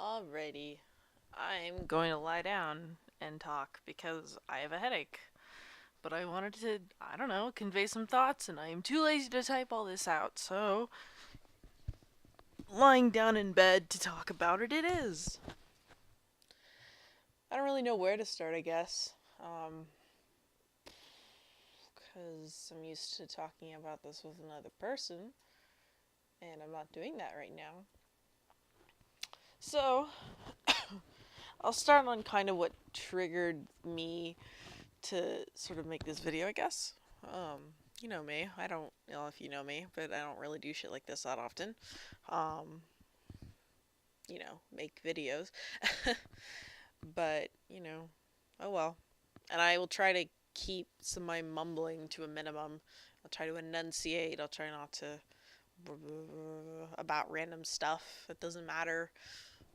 Alrighty. I'm going to lie down and talk because I have a headache. But I wanted to, I don't know, convey some thoughts, and I am too lazy to type all this out, so lying down in bed to talk about it is. I don't really know where to start, I guess. Because I'm used to talking about this with another person, and I'm not doing that right now. So, I'll start on kind of what triggered me to sort of make this video, I guess. You know me. I don't know if you know me, but I don't really do shit like this that often. Um, make videos. But, oh well. And I will try to keep some of my mumbling to a minimum. I'll try to enunciate. I'll try not to about random stuff. It doesn't matter.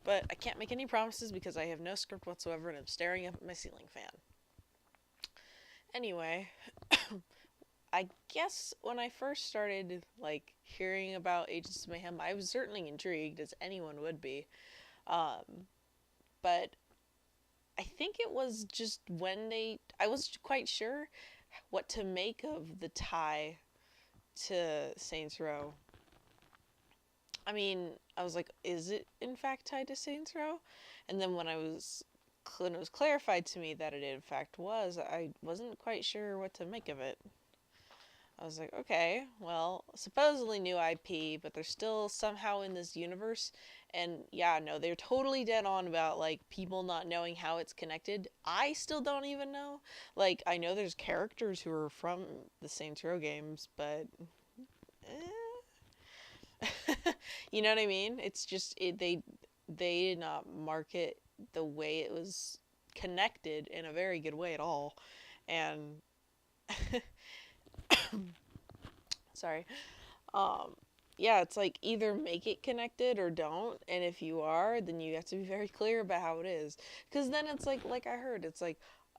But I can't make any promises because I have no script whatsoever and I'm staring up at my ceiling fan. Anyway, I guess when I first started hearing about Agents of Mayhem, I was certainly intrigued, as anyone would be. But I think it was just I wasn't quite sure what to make of the tie to Saints Row. I mean, I was like, is it in fact tied to Saints Row? And then when it was clarified to me that it in fact was, I wasn't quite sure what to make of it. I was like, okay, well, supposedly new IP, but they're still somehow in this universe. And yeah, no, they're totally dead on about people not knowing how it's connected. I still don't even know. I know there's characters who are from the Saints Row games, but you know what I mean? It's just they did not market the way it was connected in a very good way at all. And sorry. Yeah, it's either make it connected or don't, and if you are, then you have to be very clear about how it is. Because then it's like I heard, it's I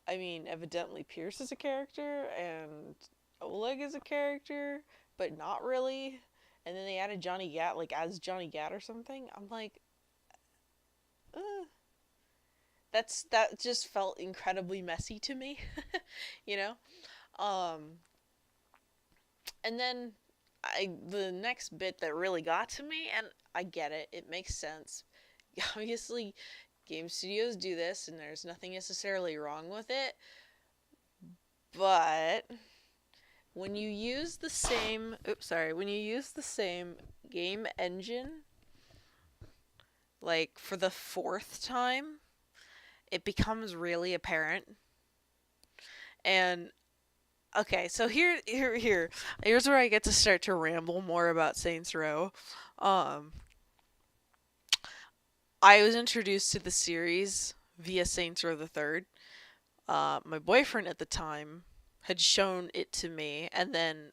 mean, evidently Pierce is a character, and Oleg is a character, but not really. And then they added Johnny Gat, as Johnny Gat or something. I'm like, that just felt incredibly messy to me, you know? Um, and then the next bit that really got to me, and I get it, it makes sense. Obviously, game studios do this, and there's nothing necessarily wrong with it. But when you use the same, when you use the same game engine, for the fourth time, it becomes really apparent. And okay, so here's where I get to start to ramble more about Saints Row. Um, I was introduced to the series via Saints Row the Third. My boyfriend at the time had shown it to me, and then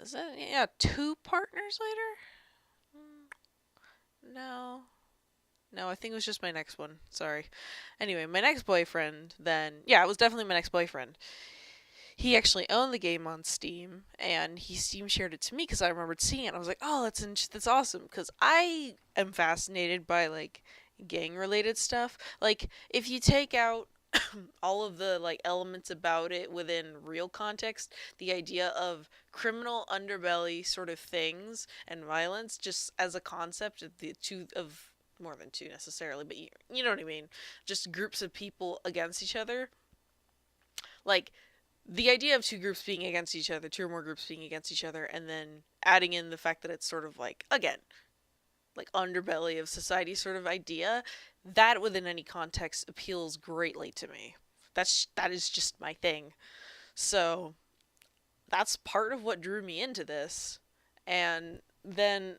is that two partners later? No, no, I think it was just my next one. Sorry. Anyway, my next boyfriend then, yeah, it was definitely my next boyfriend. He actually owned the game on Steam, and he Steam shared it to me because I remembered seeing it. I was like, "Oh, that's awesome!" Because I am fascinated by gang related stuff. If you take out all of the elements about it within real context, the idea of criminal underbelly sort of things and violence, just as a concept of the two of more than two necessarily, but you know what I mean. Just groups of people against each other. Like the idea of two groups being against each other, two or more groups being against each other, and then adding in the fact that it's sort of again, underbelly of society sort of idea, that within any context appeals greatly to me. That is just my thing. So that's part of what drew me into this. And then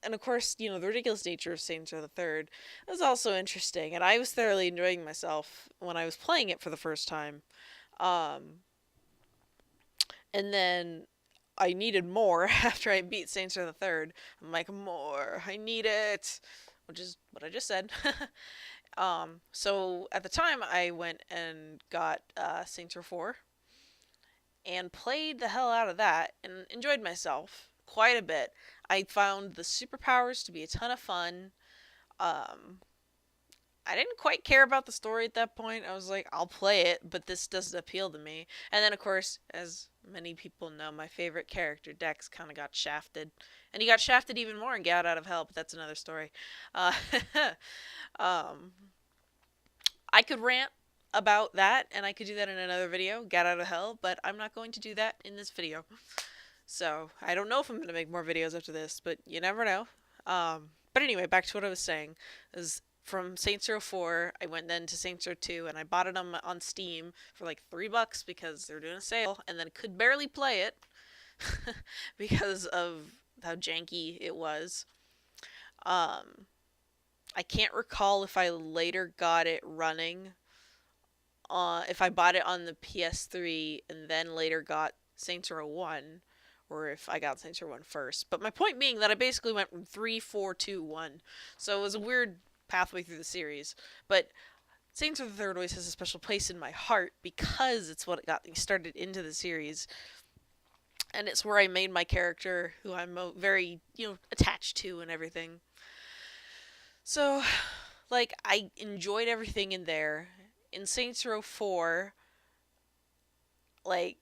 and of course, the ridiculous nature of Saints Row the Third was also interesting, and I was thoroughly enjoying myself when I was playing it for the first time. Um, and then I needed more after I beat Saints Row the Third. I'm like, more. I need it, which is what I just said. So at the time, I went and got Saints Row 4 and played the hell out of that and enjoyed myself quite a bit. I found the superpowers to be a ton of fun. Um, I didn't quite care about the story at that point. I was like, I'll play it, but this doesn't appeal to me. And then, of course, as many people know, my favorite character, Dex, kind of got shafted. And he got shafted even more and got out of hell, but that's another story. Uh, um, I could rant about that, and I could do that in another video, Got Out of Hell, but I'm not going to do that in this video. So, I don't know if I'm going to make more videos after this, but you never know. But anyway, back to what I was saying. Is from Saints Row 4, I went then to Saints Row 2, and I bought it on Steam for like $3 because they were doing a sale, and then could barely play it because of how janky it was. Um, I can't recall if I later got it running. If I bought it on the PS3 and then later got Saints Row 1, or if I got Saints Row 1 first. But my point being that I basically went from 3, 4, 2, 1. So it was a weird pathway through the series. But Saints Row the Third always has a special place in my heart because it's what got me started into the series. And it's where I made my character, who I'm very, attached to and everything. So, like, I enjoyed everything in there. In Saints Row 4, like,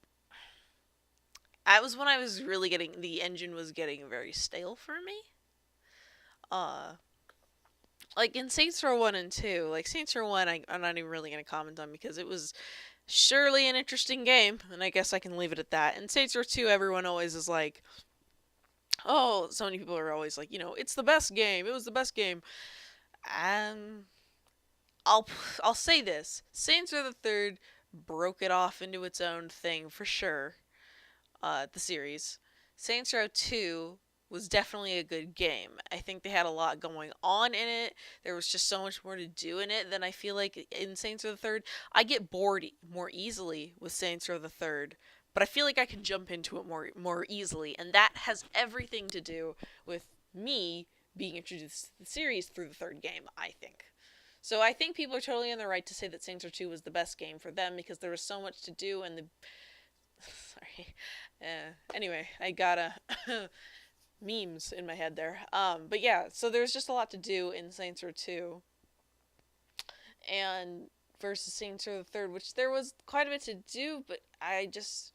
that was when I was really the engine was getting very stale for me. Like, in Saints Row 1 and 2, like, Saints Row 1, I'm not even really going to comment on because it was surely an interesting game, and I guess I can leave it at that. In Saints Row 2, everyone always is like, oh, so many people are always like, it's the best game, it was the best game. I'll I'll say this: Saints Row the Third broke it off into its own thing for sure. The series, Saints Row 2 was definitely a good game. I think they had a lot going on in it. There was just so much more to do in it than I feel like in Saints Row the Third. I get bored more easily with Saints Row the Third, but I feel like I can jump into it more easily, and that has everything to do with me being introduced to the series through the third game, I think. So I think people are totally in the right to say that Saints Row 2 was the best game for them because there was so much to do and the... Sorry. Anyway, I got memes in my head there. But yeah, so there's just a lot to do in Saints Row 2. And versus Saints Row the Third, which there was quite a bit to do, but I just...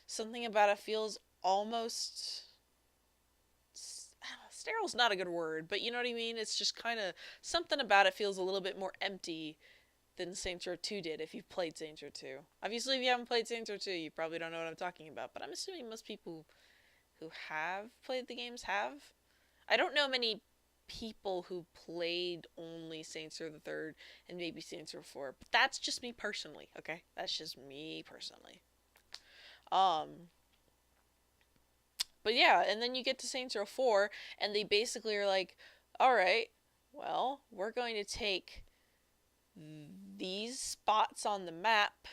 Something about it feels almost... Sterile's not a good word, but you know what I mean? It's just kind of... Something about it feels a little bit more empty than Saints Row 2 did if you've played Saints Row 2. Obviously, if you haven't played Saints Row 2, you probably don't know what I'm talking about, but I'm assuming most people who have played the games have. I don't know many people who played only Saints Row the Third and maybe Saints Row 4, but that's just me personally, okay? That's just me personally. But yeah, and then you get to Saints Row 4, and they basically are like, alright, well, we're going to take these spots on the map,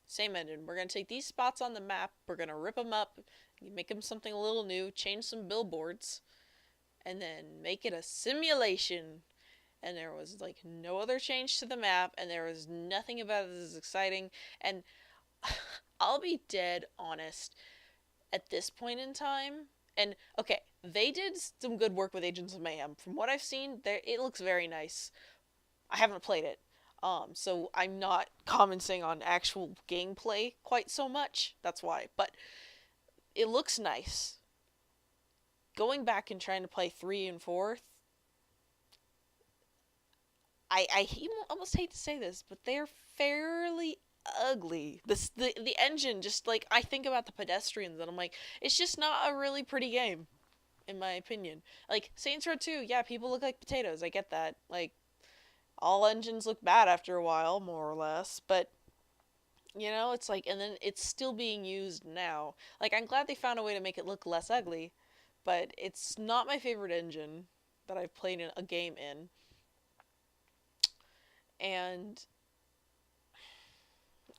same engine, we're going to take these spots on the map, we're going to rip them up, make them something a little new, change some billboards, and then make it a simulation. And there was like no other change to the map, and there was nothing about it as exciting, and I'll be dead honest, at this point in time, and okay, they did some good work with Agents of Mayhem. From what I've seen, it looks very nice. I haven't played it, so I'm not commenting on actual gameplay quite so much. That's why, but it looks nice. Going back and trying to play 3 and 4, I almost hate to say this, but they're fairly ugly. The engine, just like, I think about the pedestrians and I'm like, it's just not a really pretty game, in my opinion. Like, Saints Row 2, yeah, people look like potatoes, I get that. Like, all engines look bad after a while, more or less, but, it's like, and then it's still being used now. Like, I'm glad they found a way to make it look less ugly, but it's not my favorite engine that I've played a game in. And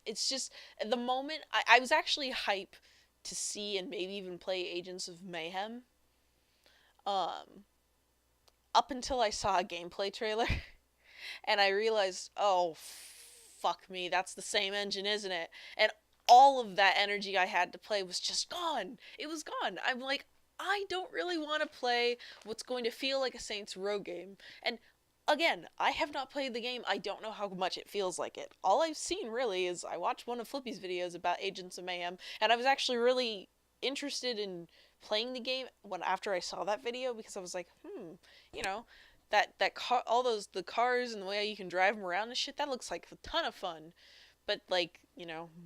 it's just, at the moment, I was actually hype to see and maybe even play Agents of Mayhem. Up until I saw a gameplay trailer, and I realized, oh, fuck me, that's the same engine, isn't it? And all of that energy I had to play was just gone. It was gone. I'm like, I don't really want to play what's going to feel like a Saints Row game. And again, I have not played the game. I don't know how much it feels like it. All I've seen really is I watched one of Flippy's videos about Agents of Mayhem, and I was actually really interested in playing the game when after I saw that video because I was like, you know, that car, all those the cars and the way you can drive them around and shit, that looks like a ton of fun. But like,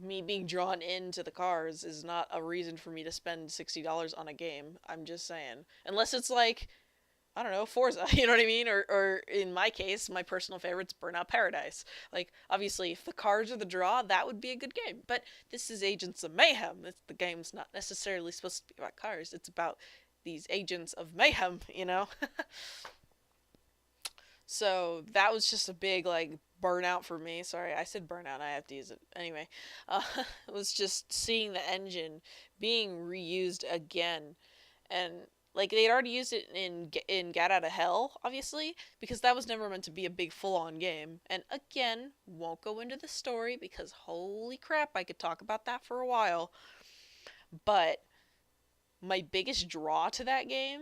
me being drawn into the cars is not a reason for me to spend $60 on a game. I'm just saying, unless it's like I don't know, Forza, you know what I mean? Or in my case, my personal favorite's Burnout Paradise. Like, obviously, if the cars are the draw, that would be a good game. But this is Agents of Mayhem. The game's not necessarily supposed to be about cars. It's about these agents of mayhem, you know? So that was just a big, like, burnout for me. Sorry, I said burnout. I have to use it. Anyway, uh, it was just seeing the engine being reused again. And like they'd already used it in Get Out of Hell, obviously, because that was never meant to be a big full-on game. And again, won't go into the story because holy crap, I could talk about that for a while. But my biggest draw to that game,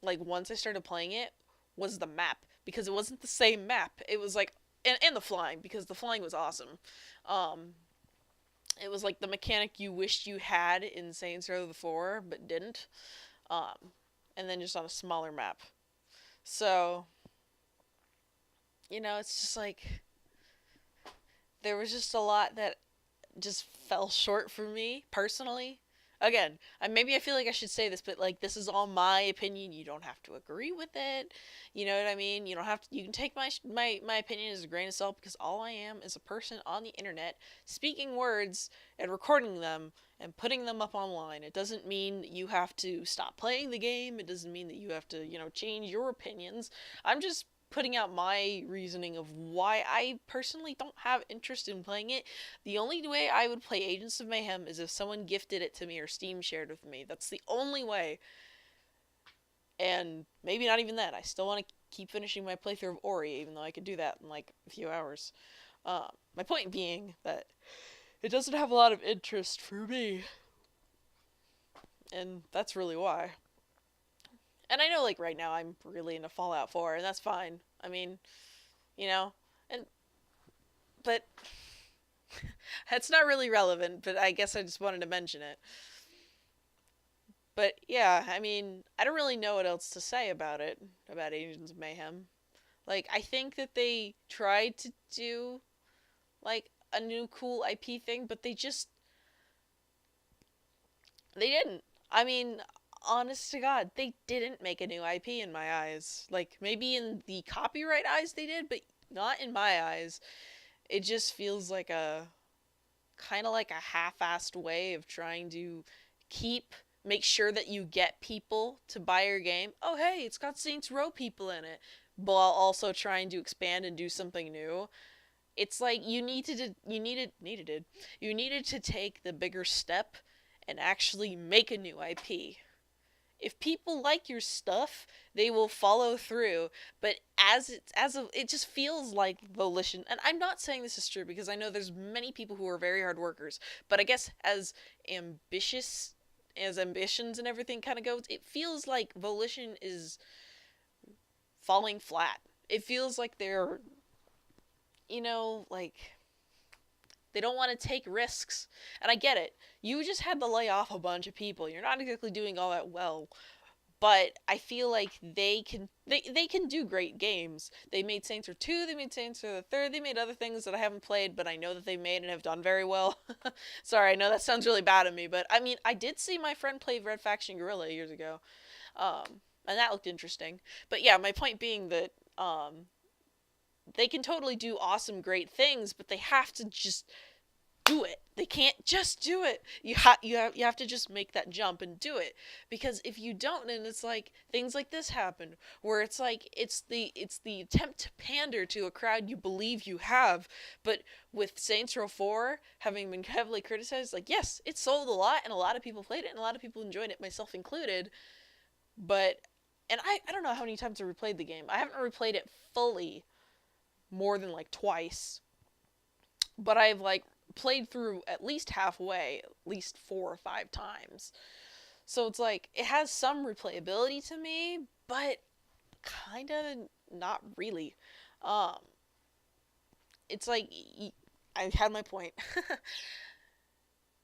like once I started playing it, was the map because it wasn't the same map. It was like and the flying because the flying was awesome. Um, it was like the mechanic you wished you had in Saints Row the 4 but didn't. Um, and then just on a smaller map. So, it's just like there was just a lot that just fell short for me personally. Again, maybe I feel like I should say this, but like this is all my opinion. You don't have to agree with it. You know what I mean? You don't have to. You can take my opinion as a grain of salt because all I am is a person on the internet speaking words and recording them and putting them up online. It doesn't mean that you have to stop playing the game. It doesn't mean that you have to change your opinions. I'm just putting out my reasoning of why I personally don't have interest in playing it. The only way I would play Agents of Mayhem is if someone gifted it to me or Steam shared with me. That's the only way. And maybe not even that. I still want to keep finishing my playthrough of Ori, even though I could do that in like a few hours. My point being that it doesn't have a lot of interest for me. And that's really why. And I know, like, right now I'm really into Fallout 4, and that's fine. I mean, and, but, it's not really relevant, but I guess I just wanted to mention it. But, yeah, I mean, I don't really know what else to say about it, about Agents of Mayhem. Like, I think that they tried to do, like, a new cool IP thing, but they didn't. I mean, honest to God, they didn't make a new IP in my eyes. Like, maybe in the copyright eyes they did, but not in my eyes. It just feels like kind of like a half-assed way of trying to make sure that you get people to buy your game. Oh, hey, it's got Saints Row people in it. While also trying to expand and do something new. It's like you needed to take the bigger step and actually make a new IP. If people like your stuff, they will follow through. But it just feels like volition. And I'm not saying this is true because I know there's many people who are very hard workers. But I guess ambitious as ambitions and everything kind of goes, it feels like volition is falling flat. It feels like they're, like they don't want to take risks. And I get it. You just had to lay off a bunch of people. You're not exactly doing all that well. But I feel like they can do great games. They made Saints Row 2, they made Saints Row the 3rd, they made other things that I haven't played, but I know that they made and have done very well. Sorry, I know that sounds really bad of me, but I mean, I did see my friend play Red Faction Guerrilla years ago. And that looked interesting. But yeah, my point being that they can totally do awesome, great things, but they have to just do it. They can't just do it. You have to just make that jump and do it. Because if you don't, then it's like things like this happen, where it's like it's the attempt to pander to a crowd you believe you have. But with Saints Row 4 having been heavily criticized, like yes, it sold a lot and a lot of people played it and a lot of people enjoyed it, myself included. But and I don't know how many times I replayed the game. I haven't replayed it fully more than like twice. But I've like played through at least halfway, at least 4 or 5 times. So it's like, it has some replayability to me, but kind of, not really. Um, it's like I had my point.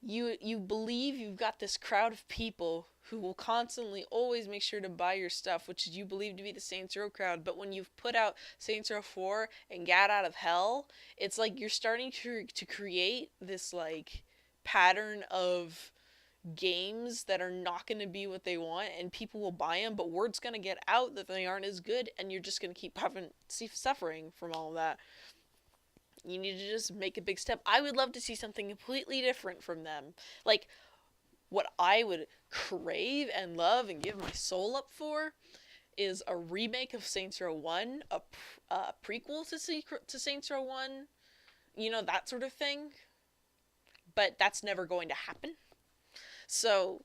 You believe you've got this crowd of people who will constantly always make sure to buy your stuff, which you believe to be the Saints Row crowd, but when you've put out Saints Row 4 and Gat Out of Hell, it's like you're starting to create this like pattern of games that are not going to be what they want, and people will buy them, but word's going to get out that they aren't as good, and you're just going to keep suffering from all of that. You need to just make a big step. I would love to see something completely different from them. Like, what I would crave and love and give my soul up for is a remake of Saints Row 1, a prequel to Saints Row 1, that sort of thing. But that's never going to happen. So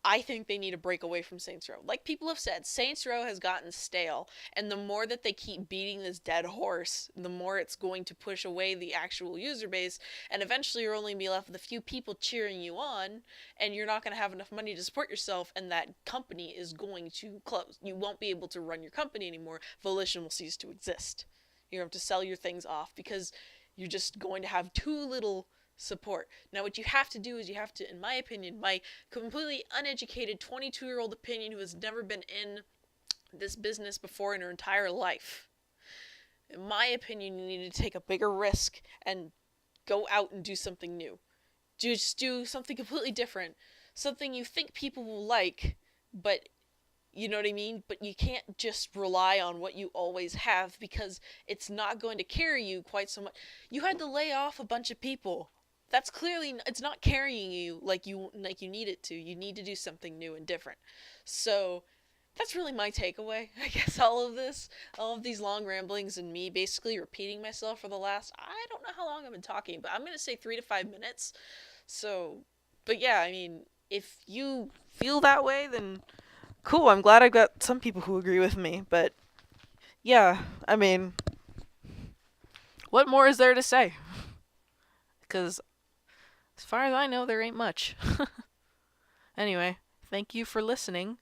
I think they need to break away from Saints Row. Like people have said, Saints Row has gotten stale, and the more that they keep beating this dead horse, the more it's going to push away the actual user base, and eventually you're only going to be left with a few people cheering you on, and you're not going to have enough money to support yourself, and that company is going to close. You won't be able to run your company anymore. Volition will cease to exist. You're going to have to sell your things off because you're just going to have too little support. Now, what you have to do is you have to, in my opinion, my completely uneducated 22-year-old opinion who has never been in this business before in her entire life, in my opinion, you need to take a bigger risk and go out and do something new. Just do something completely different. Something you think people will like, but you know what I mean? But you can't just rely on what you always have because it's not going to carry you quite so much. You had to lay off a bunch of people. That's clearly, it's not carrying you like you need it to. You need to do something new and different. So that's really my takeaway. I guess all of these long ramblings and me basically repeating myself for the last, I don't know how long I've been talking, but I'm going to say 3 to 5 minutes. So, but yeah, I mean, if you feel that way, then cool. I'm glad I've got some people who agree with me, but yeah, I mean, what more is there to say? Because as far as I know, there ain't much. Anyway, thank you for listening.